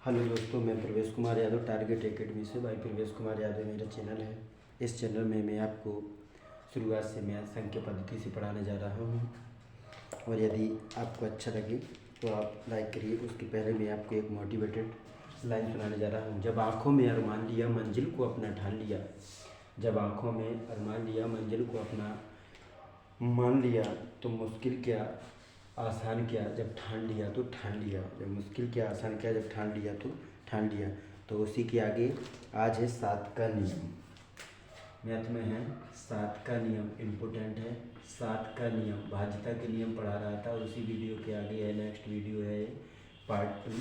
Hello दोस्तों, मैं प्रवेश कुमार यादव टारगेट एकेडमी से। भाई प्रवेश कुमार यादव मेरा चैनल है। इस चैनल में मैं आपको शुरुआत से मैथ संख्या पद्धति से पढ़ाने जा रहा हूँ, और यदि आपको अच्छा लगे तो आप लाइक करिए। उसके पहले मैं आपको एक मोटिवेटेड लाइन सुनाने जा रहा हूँ। जब आँखों में अरमान लिया मंजिल को अपना ठान लिया, जब आँखों में अरमान लिया मंजिल को अपना मान लिया, तो मुश्किल क्या आसान क्या जब ठान लिया तो ठान लिया। जब मुश्किल क्या आसान क्या जब ठान लिया तो ठान लिया। तो उसी के आगे आज है 7 का नियम। मैथ में है 7 का नियम, इम्पोर्टेंट है। 7 का नियम भाज्यता के नियम पढ़ा रहा था, उसी वीडियो के आगे है, नेक्स्ट वीडियो है पार्ट 2।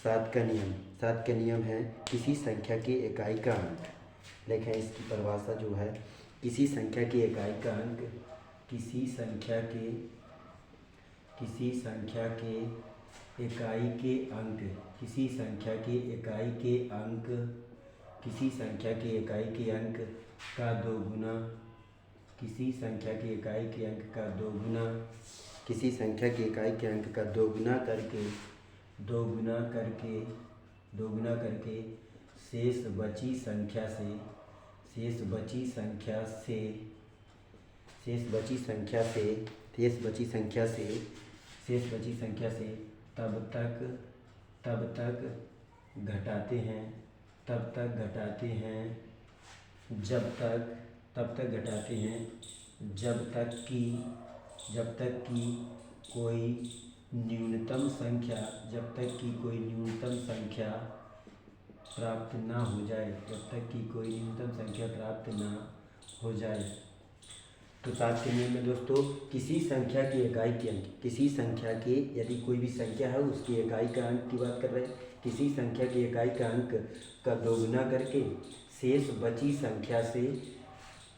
7 का नियम, 7 का नियम है किसी संख्या की इकाई का अंक। देखें इसकी परिभाषा जो है, किसी संख्या की इकाई का अंक, किसी संख्या के इकाई के अंक, किसी संख्या के इकाई के अंक, किसी संख्या के इकाई के अंक का दोगुना, किसी संख्या के इकाई के अंक का दोगुना, किसी संख्या के इकाई के अंक का दोगुना करके शेष बची संख्या से तब तक घटाते हैं जब तक कि कोई न्यूनतम संख्या प्राप्त ना हो जाए। तो 7 के नियम में दोस्तों, किसी संख्या की इकाई के अंक, किसी संख्या के, यदि कोई भी संख्या है उसकी इकाई का अंक की बात कर रहे हैं, किसी संख्या की इकाई का अंक का दोगुना करके शेष बची संख्या से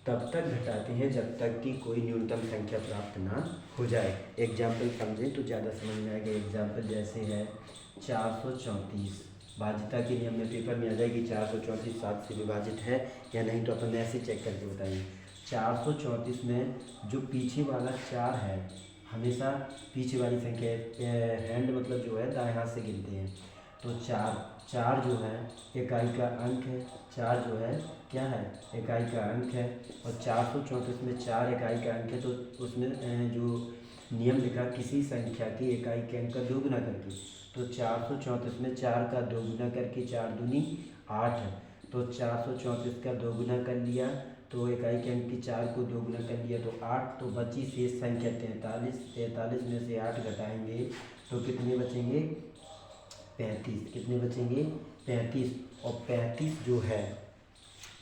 तब तक घटाते हैं जब तक कि कोई न्यूनतम संख्या प्राप्त ना हो जाए। एग्जाम्पल समझें तो ज़्यादा समझ में आएगा। एग्जाम्पल जैसे है 434, भाज्यता के नियम में पेपर में आ जाएगी 434 7 से विभाजित है या नहीं, तो अपन ऐसे चेक करके बताइए। 434 में जो पीछे वाला 4 है, हमेशा पीछे वाली संख्या हैंड मतलब जो है दाएं हाथ से गिनते हैं, तो 4 जो है इकाई का अंक है। 4 जो है क्या है, इकाई का अंक है। और 434 में 4 इकाई का अंक है, तो उसमें जो नियम लिखा किसी संख्या की इकाई के अंक का दोगुना करके, तो 434 में 4 का दोगुना करके 4 दूनी 8 है, तो 434 का दोगुना कर लिया, तो इकाई के अंक की 4 को दोगुना कर लिया तो 8, तो बची शेष संख्या 43 में से 8 घटाएंगे तो कितने बचेंगे, 35। कितने बचेंगे, 35। और 35 जो है,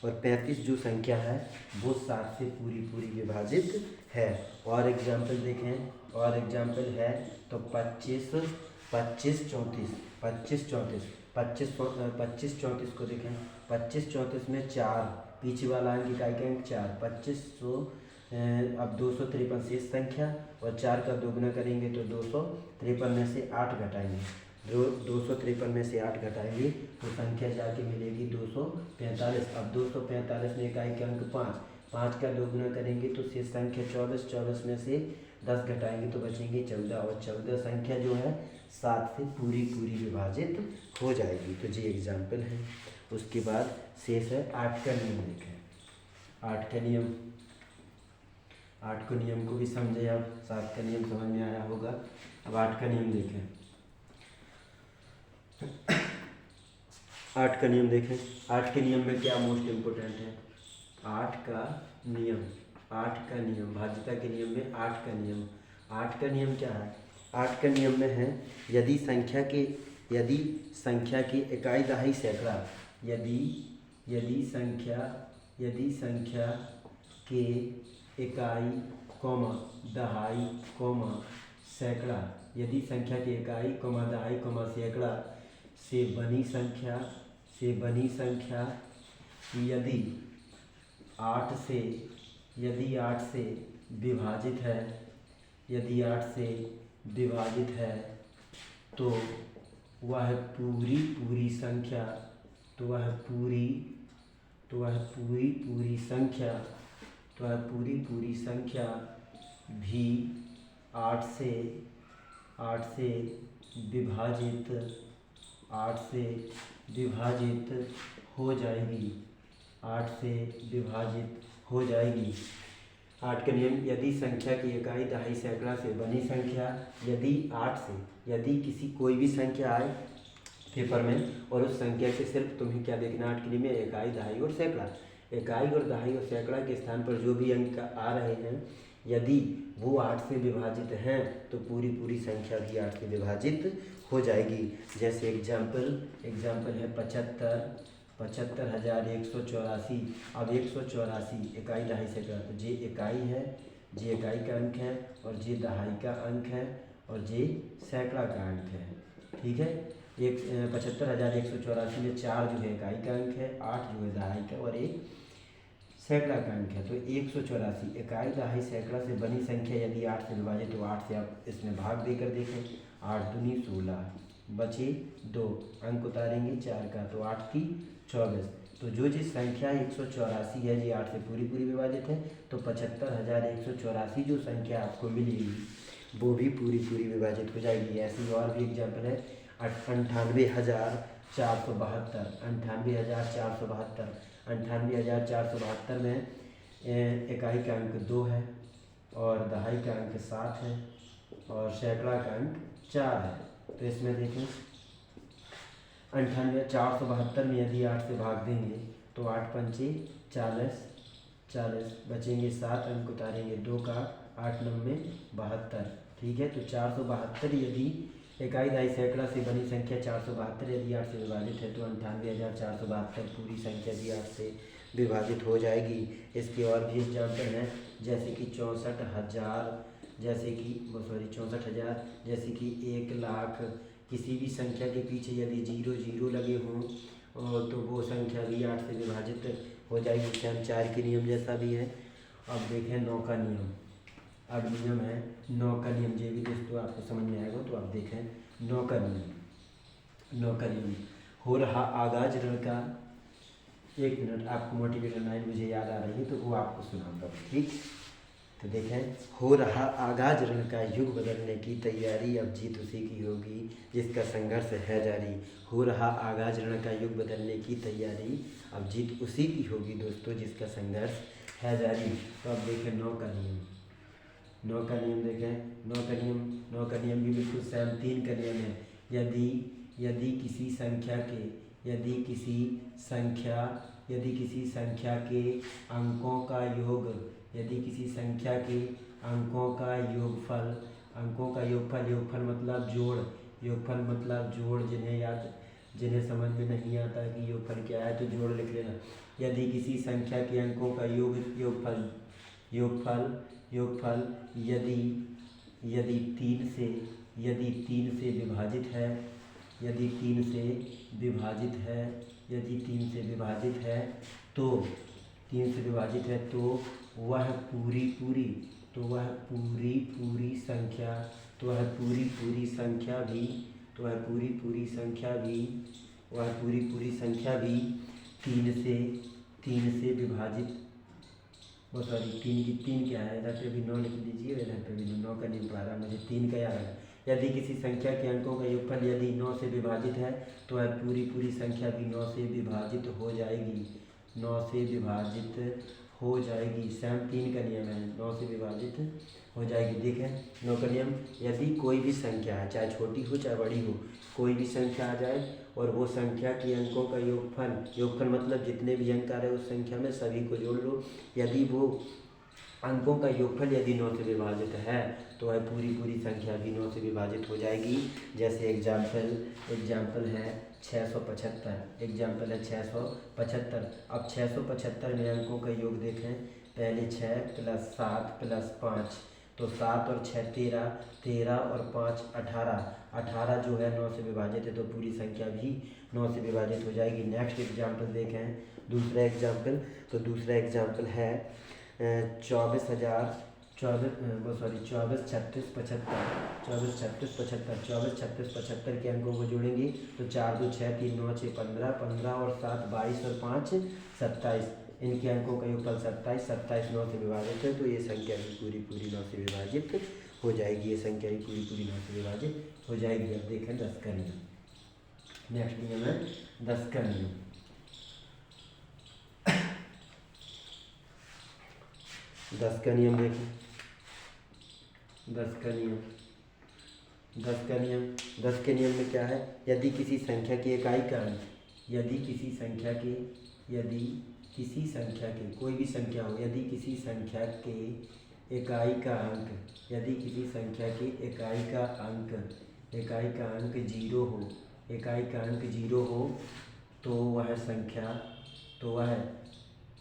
और 35 जो संख्या है वो 7 से पूरी विभाजित है। और एग्जाम्पल देखें, और एग्जाम्पल है तो 25 34 को देखें। 25 34 में 4 पीछे वाला अंक इकाई का अंक 4, 2500 अब 253 शेष संख्या, और 4 का दोगुना करेंगे तो 253 में से 8 घटाएंगे, 253 में से 8 घटाएंगे तो संख्या जाके मिलेगी 245। अब 245 में इकाई का अंक 5 का दोगुना करेंगे तो शेष संख्या 24 में से 10 घटाएंगे तो बचेंगे 14, और 14 संख्या जो है 7 से पूरी विभाजित हो जाएगी। तो जी एग्जाम्पल है। उसके बाद शेष है 8 का नियम देखें। 8 का नियम, 8 के नियम को भी समझे आप, 7 का नियम समझ में आया होगा। अब 8 का नियम देखें। 8 का नियम देखें। 8 के नियम में क्या मोस्ट इम्पोर्टेंट है, 8 का नियम भाज्यता के नियम में 8 का नियम। 8 का नियम क्या है, 8 का नियम में है यदि संख्या की इकाई दहाई सैकड़ा, यदि संख्या के इकाई दहाई सैकड़ा, यदि संख्या की इकाई दहाई सैकड़ा से बनी संख्या यदि 8 से विभाजित है, तो वह पूरी संख्या भी 8 से 8 से विभाजित हो जाएगी, 8 से विभाजित हो जाएगी। 8 का नियम, यदि संख्या की इकाई दहाई सैकड़ा से बनी संख्या, यदि 8 से, यदि किसी कोई भी संख्या आए पेपर में और उस संख्या से सिर्फ तुम्हें क्या देखना, 8 के नियम में इकाई दहाई और सैकड़ा, इकाई और दहाई और सैकड़ा के स्थान पर जो भी अंक आ रहे हैं यदि वो 8 से विभाजित हैं तो पूरी पूरी संख्या भी 8 से विभाजित हो जाएगी। जैसे एग्जाम्पल है 75,184। अब 184 इकाई दहाई सैकड़ा, तो जे इकाई है, जे इकाई का अंक है और जे दहाई का अंक है और जे सैकड़ा का अंक है। ठीक है, 75,184 में 4 जो है इकाई का अंक है, 8 जो है दहाई का और 1 सैकड़ा का अंक है। तो 184 इकाई दहाई सैकड़ा से बनी संख्या यदि 8 से विभाजित, तो 8 से आप इसमें भाग देकर देखें, 8 दूनी 16, बचे 2, अंक उतारेंगे 4 का, तो 8 की 24। तो जो जिस संख्या 184 है ये 8 से पूरी पूरी विभाजित है, तो 75,184 जो संख्या आपको मिलेगी वो भी पूरी पूरी विभाजित हो जाएगी। ऐसी और भी एग्जाम्पल है 98,472, 98,472, 98,472 में इकाई का अंक 2 है और दहाई का अंक 7 है और सैकड़ा का अंक 4 है। तो इसमें देखें 98,472 में यदि 8 से भाग देंगे तो 8 पंचे 40, 40 बचेंगे 7, अंक उतारेंगे 2 का, 8 9 72। ठीक है, तो 472 यदि इकाई दहाई सैकड़ा से बनी संख्या 472 यदि 8 से विभाजित है तो 98,472 पूरी संख्या भी 8 से विभाजित हो जाएगी। इसके और भी एग्जाम्पल हैं जैसे कि 64,000, जैसे कि 64,000, जैसे कि 1,00,000। किसी भी संख्या के पीछे यदि 0 0 लगे हों तो वो संख्या भी 8 से विभाजित हो जाएगी। सेम 4 के नियम जैसा भी है। अब देखें 9 का नियम। अब नियम है 9 का नियम, जो भी दोस्तों आपको समझ में आएगा तो आप देखें 9 का नियम। 9 का नियम, हो रहा आगाज ऋण का, 1 मिनट, आपको मोटिवेशन लाइन मुझे याद आ रही है तो वो आपको सुनाऊंगा। ठीक, तो देखें, हो रहा आगाज ऋण का युग बदलने की तैयारी, अब जीत उसी की होगी जिसका संघर्ष है जारी। हो रहा आगाज ऋण का युग बदलने की तैयारी, अब जीत उसी की होगी दोस्तों जिसका संघर्ष है जारी। तो अब देखें 9 का नियम। 9 का नियम देखें, 9 का नियम भी बिल्कुल सेम 3 का नियम है। यदि किसी संख्या के अंकों का योग, यदि किसी संख्या के अंकों का योगफल मतलब जोड़, जिन्हें समझ में नहीं आता कि योगफल क्या है तो जोड़ लिख लेना। यदि किसी संख्या के अंकों का योगफल यदि 3 से विभाजित है, यदि 3 से विभाजित है तो वह पूरी पूरी संख्या भी 3 से विभाजित, वो सॉरी 3 क्या है, इधर पे भी 9 लिख लीजिए, इधर पे भी 9 का नियम पढ़ा रहा मुझे, 3 का याद है। यदि किसी संख्या के अंकों का योगफल यदि 9 से विभाजित है तो वह पूरी संख्या भी 9 से विभाजित हो जाएगी, 9 से विभाजित हो जाएगी। सेम 3 का नियम है, 9 से विभाजित हो जाएगी। देखें 9 का नियम, यदि कोई भी संख्या है, चाहे छोटी हो चाहे बड़ी हो, कोई भी संख्या आ जाए और वो संख्या के अंकों का योगफल मतलब जितने भी अंक आ रहे हैं उस संख्या में सभी को जोड़ लो। यदि वो अंकों का योगफल यदि 9 से विभाजित है तो वह पूरी संख्या भी 9 से विभाजित हो जाएगी। जैसे एग्जाम्पल है 675, अब 675 में अंकों का योग देखें, पहले 6 + 7 + 5, तो 7 और 6 13, 13 और 5 18, 18 जो है 9 से विभाजित है तो पूरी संख्या भी 9 से विभाजित हो जाएगी। नेक्स्ट एग्जाम्पल देखें, दूसरा एग्जाम्पल है 24 36 75 के अंकों को जोड़ेंगे तो 4 2 6 3 9 6 15, 15 और 7 22 और 5 27, इनके अंकों का योगफल 27, 27 9 से विभाजित है तो ये संख्या भी पूरी 9 से विभाजित हो जाएगी। ये संख्या भी पूरी 9 से विभाजित हो जाएगी। अब देखें 10 का नियम। नेक्स्ट नियम है 10 का नियम। 10 का नियम देखें। 10 का नियम 10 का नियम 10 के नियम में क्या है, यदि किसी संख्या की इकाई का अंक, यदि किसी संख्या के कोई भी संख्या हो, यदि किसी संख्या के इकाई का अंक, यदि किसी संख्या की इकाई का अंक 0 हो, इकाई का अंक 0 हो, तो वह संख्या तो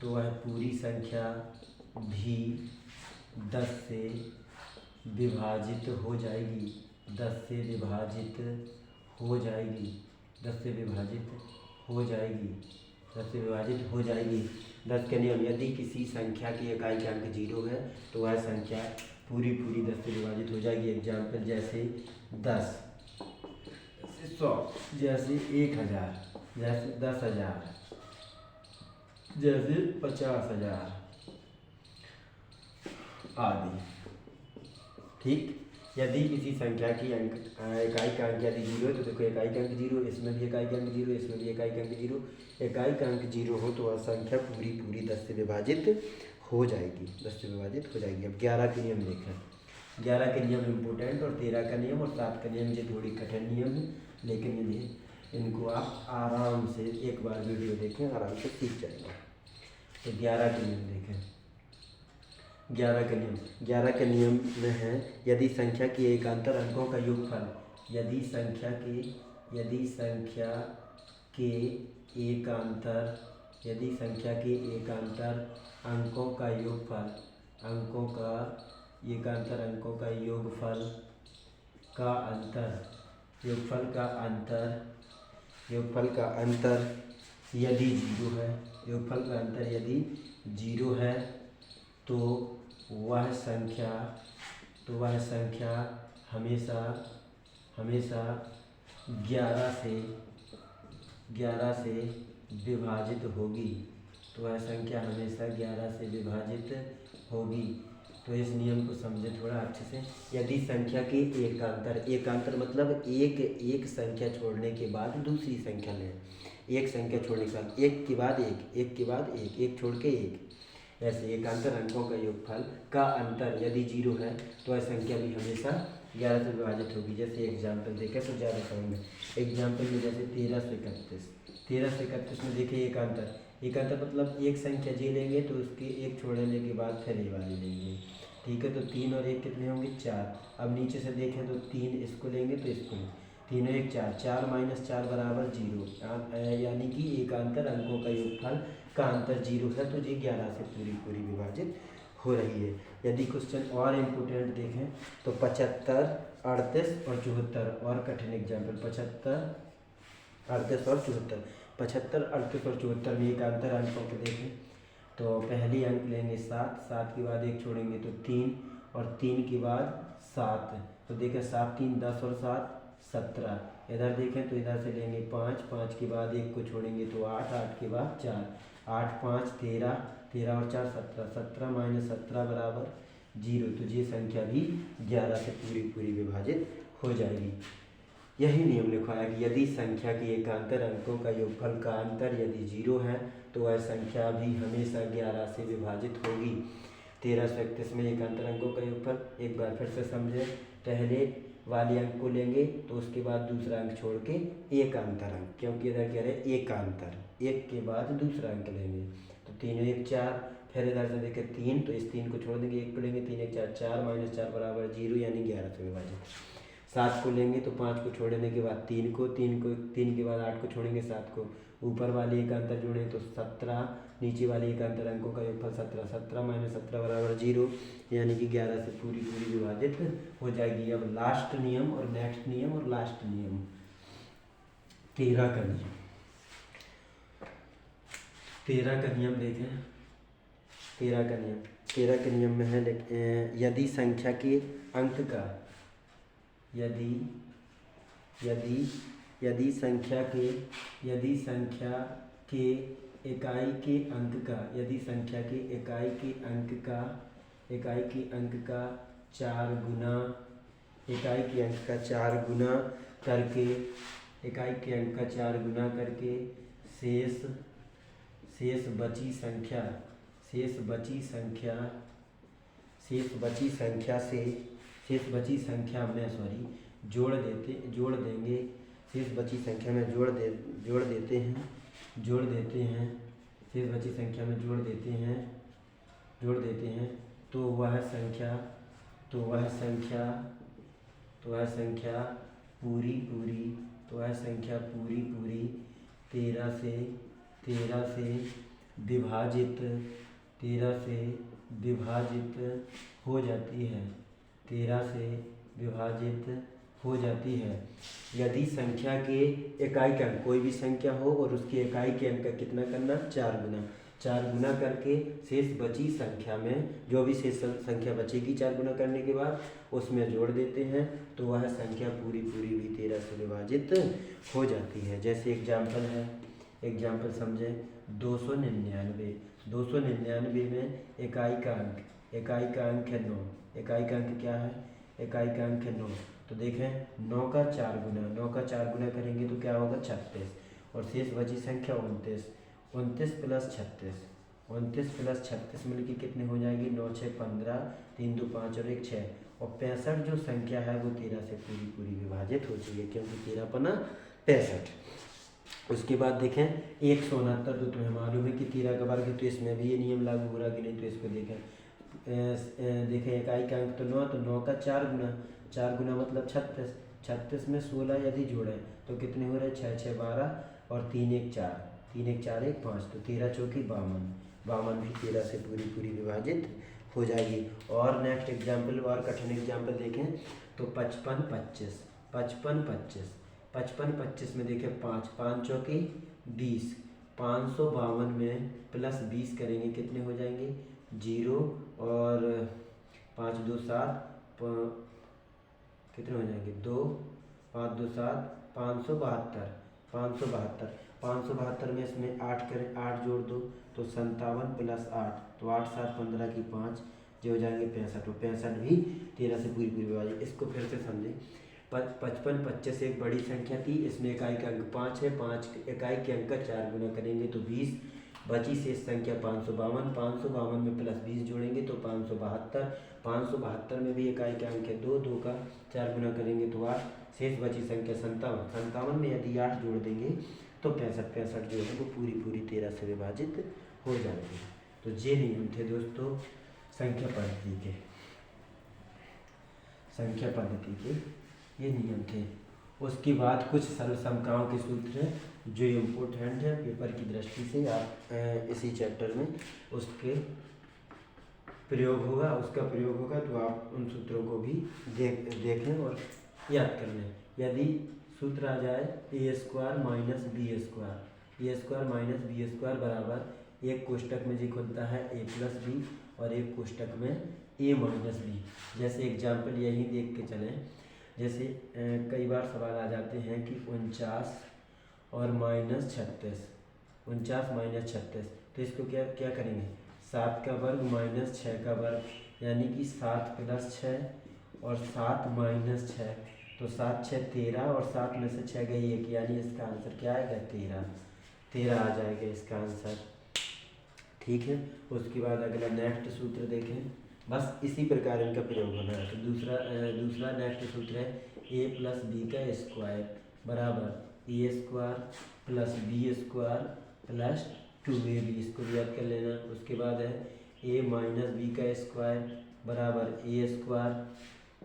वह पूरी संख्या भी 10 से विभाजित हो जाएगी। 10 से विभाजित हो जाएगी। 10 से विभाजित हो जाएगी। 10 से विभाजित हो जाएगी। 10 के नियम, यदि किसी संख्या की इकाई का अंक 0 है तो वह संख्या पूरी 10 से विभाजित हो जाएगी। एग्जाम्पल जैसे 10, जैसे 100, जैसे 1000, जैसे 10,000, जैसे 50,000 आदि। ठीक, यदि किसी संख्या की इकाई का अंक यदि 0 है तो देखो इकाई का अंक 0, इसमें भी इकाई का अंक 0, इसमें भी इकाई का अंक 0, इकाई का अंक 0 हो तो वह संख्या पूरी 10 से विभाजित हो जाएगी। 10 से विभाजित हो जाएगी। अब 11 के नियम देखें। 11 के नियम इम्पोर्टेंट, और 13 का नियम और 7 का नियम ये थोड़ी कठिन नियम है, लेकिन ये इनको आप आराम से एक बार वीडियो देखें, आराम से सीख जाएंगे। तो 11 के नियम देखें। 11 का नियम 11 के नियम में है, यदि संख्या के एकांतर अंकों का योगफल, यदि संख्या के एकांतर अंकों का योगफल, योगफल का अंतर यदि 0 है, तो वह संख्या हमेशा 11 से विभाजित होगी। तो वह संख्या हमेशा 11 से विभाजित होगी। तो इस नियम को समझे थोड़ा अच्छे से। यदि संख्या के एकांतर मतलब एक संख्या छोड़ने के बाद दूसरी संख्या लें। एक संख्या छोड़ने के बाद एक के बाद एक छोड़ के एक, ऐसे एकांतर अंकों का योगफल का अंतर यदि 0 है तो वह संख्या भी हमेशा 11 से विभाजित होगी। जैसे एग्जाम्पल देखें तो ज़्यादा समझ में। एग्जाम्पल में जैसे 13 से 31 में देखिए एकांतर मतलब एक संख्या जी लेंगे तो उसके एक छोड़ने के बाद फिर ये वाली लेंगे। ठीक है, तो 3 और 1 कितने होंगे? 4। अब नीचे से देखें तो 3 इसको लेंगे तो इसको, 3 और 1 4, 4 - 4 बराबर 0, यानी कि एकांतर अंकों का योगफल का अंतर 0 है, तो ये 11 से पूरी विभाजित हो रही है। यदि क्वेश्चन और इम्पोर्टेंट देखें तो 75, 38 और 74 और कठिन एग्जाम्पल। 75, 38 और 74। 75, 38 और 74 में एकांतर अंकों को देखें तो पहली अंक लेंगे 7, 7 के बाद 1 छोड़ेंगे तो 3, और 3 के बाद 7, तो देखें 7 3 10 और 7 17। इधर देखें तो इधर से लेंगे 5, 5 के बाद 1 को छोड़ेंगे तो 8, 8 के बाद 4, 8 5 13, 13 और 4 17, 17 - 17 बराबर 0, तो ये संख्या भी 11 से पूरी विभाजित हो जाएगी। यही नियम लिखवाया कि यदि संख्या के एकांतर अंकों का योगफल का अंतर यदि 0 है तो वह संख्या भी हमेशा 11 से विभाजित होगी। 13 से 31 में एकांतर अंकों का योगफल, एक बार फिर से समझे। पहले वाले अंक को लेंगे तो उसके बाद दूसरा अंक छोड़ के एकांतर अंक, क्योंकि इधर कह रहे हैं एकांतर, एक के बाद दूसरा अंक लेंगे तो 3 और 1 4, फिर इधर से देखें 3, तो इस 3 को छोड़ देंगे, 1 को लेंगे, 3 1 4, 4 - 4 बराबर 0, यानी 11 से विभाजित। 7 को लेंगे तो 5 को छोड़ने के बाद 3 के बाद 8 को छोड़ेंगे, 7 को ऊपर वाले एकांतर जोड़ें तो 17, नीचे वाले एकांतर अंकों का योगफल 17, 17 - 17 बराबर 0, यानी कि 11 से पूरी विभाजित हो जाएगी। अब लास्ट नियम और नेक्स्ट नियम और लास्ट नियम 13 का नियम। 13 का नियम देखें। 13 के नियम में है यदि संख्या के अंक का यदि संख्या के इकाई के अंक का 4 गुना करके इकाई के अंक का 4 गुना करके शेष बची संख्या में जोड़ देंगे। शेष बची संख्या में जोड़ देते हैं। शेष बची संख्या में जोड़ देते हैं तो वह संख्या पूरी 13 से विभाजित हो जाती है। 13 से विभाजित हो जाती है। यदि संख्या के इकाई का अंक कोई भी संख्या हो और उसके इकाई के अंक का कितना करना, 4 गुना करके शेष बची संख्या में जो भी शेष संख्या बचेगी 4 गुना करने के बाद उसमें जोड़ देते हैं तो वह संख्या पूरी भी 13 से विभाजित हो जाती है। जैसे एग्जाम्पल समझें, 299 में इकाई का अंक है 9। इकाई का अंक क्या है? इकाई का अंक है 9। तो देखें 9 का 4 गुना करेंगे तो क्या होगा, 36। और शेष बची संख्या 29 प्लस 36 मिलकर कितने हो जाएंगे, 9 6 15, 3 2 5 और 1 6। और 65 जो संख्या है वो 13 से पूरी विभाजित हो चुकी है, क्योंकि 13 पना 65। उसके बाद देखें 169, तो तुम्हें मालूम है कि 13 का वर्ग है, तो इसमें भी ये नियम लागू हो रहा कि नहीं। तो इसको देखें इकाई का अंक तो 9, तो 9 का 4 गुना मतलब 36 में 16 यदि जोड़ें तो कितने हो रहे, 6 6 12 और 3 1 4 1 5, तो 13 चौकी 52 भी 13 से पूरी विभाजित हो जाएगी। और नेक्स्ट एग्जाम्पल और कठिन एग्जाम्पल देखें तो 55 25 में देखें 5 चौकी 20, 552 में प्लस 20 करेंगे कितने हो जाएंगे, 0 और 5 2 7 कितने हो जाएंगे, 2 5 2 7 572 में इसमें 8 करें, 8 जोड़ दो तो 57 प्लस 8, तो 8 7 15 की 5 जो हो जाएंगे 65। और 65 भी 13 से पूरी विभाजित। इसको फिर से समझें, 55 25 एक बड़ी संख्या थी, इसमें इकाई का अंक 5 है। 5 इकाई के अंक का 4 गुना करेंगे तो 20। बची शेष संख्या 552 में प्लस 20 जोड़ेंगे तो 572 में भी इकाई का अंक है 2, 2 का 4 गुना करेंगे तो 8। शेष बची संख्या 57 में यदि 8 जोड़ देंगे तो 65 जो है वो पूरी 13 से विभाजित हो जाएगी। तो ये नियम थे दोस्तों संख्या पद्धति के ये नियम थे। उसके बाद कुछ सरल समकाओं के सूत्र हैं जो इम्पोर्टेंट है पेपर की दृष्टि से। आप इसी चैप्टर में उसका प्रयोग होगा तो आप उन सूत्रों को भी देखें और याद कर लें। यदि सूत्र आ जाए a² माइनस b² बराबर एक कोष्टक में जी खुलता है a प्लस बी और एक कोष्टक में a माइनस बी। जैसे एग्जाम्पल यही देख के चलें, जैसे कई बार सवाल आ जाते हैं कि 49 और -36, तो इसको क्या करेंगे, 7 का वर्ग माइनस 6 का वर्ग, यानी कि 7 प्लस 6 और 7 माइनस 6, तो 7 6 13 और 7 में से 6 गई 1, यानी इसका आंसर क्या आएगा, 13 आ जाएगा इसका आंसर। ठीक है। उसके बाद अगला नेक्स्ट सूत्र देखें, बस इसी प्रकार इनका प्रयोग होना है। तो दूसरा नेक्स्ट सूत्र है a प्लस बी का स्क्वायर बराबर a² plus b² plus 2ab, इसको भी याद कर लेना। उसके बाद है a माइनस बी का स्क्वायर बराबर a²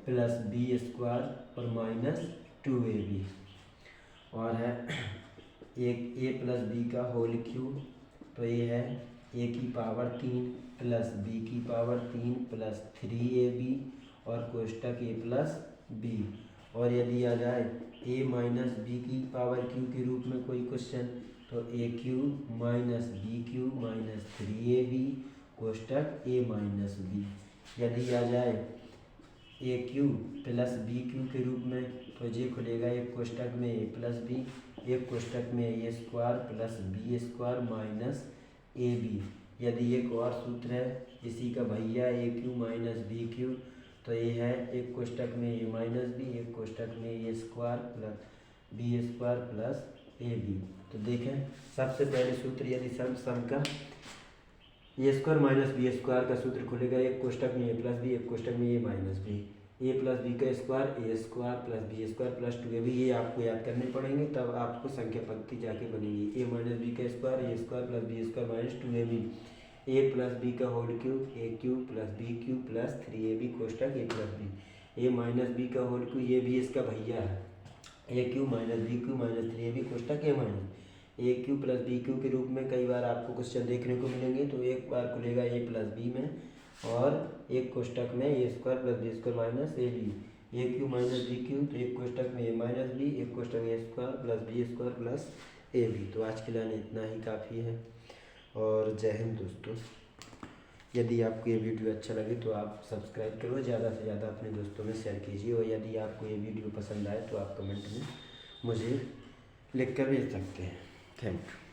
प्लस b² और माइनस 2ab। और है एक a प्लस बी का होल क्यूब, तो ये है a की पावर 3 प्लस b की पावर 3 प्लस 3ab और कोष्टक a प्लस b। और यदि आ जाए a माइनस बी की पावर q के रूप में कोई क्वेश्चन, तो a³ minus b³ minus 3ab कोष्टक a minus b। यदि आ जाए a³ प्लस b³ के रूप में, तो ये खुलेगा एक कोष्टक में a प्लस b, एक कोष्टक में a² plus b² minus ab। यदि एक और सूत्र है इसी का भैया a³ माइनस b³, तो ये है एक कोष्टक में a माइनस b, एक कोष्टक में a² plus B square plus A B. तो देखें सबसे पहले सूत्र यदि सम का A square minus B square का सूत्र खुलेगा, एक कोष्टक में ए प्लस बी, एक कोष्टक में A minus B, A plus B का square, A square plus B square plus 2ab, ये आपको याद करने पड़ेंगे तब आपको संख्या पंक्ति जाके बनेगी। ए माइनस बी का square, A square plus B square minus 2ab, A plus B का whole cube, A cube plus B cube plus 3ab कोष्टक A plus B, A minus B का होल क्यूब, ये भी इसका भैया है, A cube minus B cube minus 3ab कोष्टक A minus A cube plus B cube के रूप में कई बार आपको क्वेश्चन देखने को मिलेंगे। तो एक बार खुलेगा ए प्लस बी में और एक कोष्टक में A square plus B square minus A B, A cube minus B cube, तो एक कोष्टक में ए माइनस बी, एक कोष्टक में A square plus B square plus A B. तो आज के लिए इतना ही काफ़ी है और जय हिंद दोस्तों। यदि आपको ये वीडियो अच्छा लगे तो आप सब्सक्राइब करो, ज़्यादा से ज़्यादा अपने दोस्तों में शेयर कीजिए और यदि आपको ये वीडियो पसंद आए तो आप कमेंट में मुझे लिख कर भेज सकते हैं। Thank you.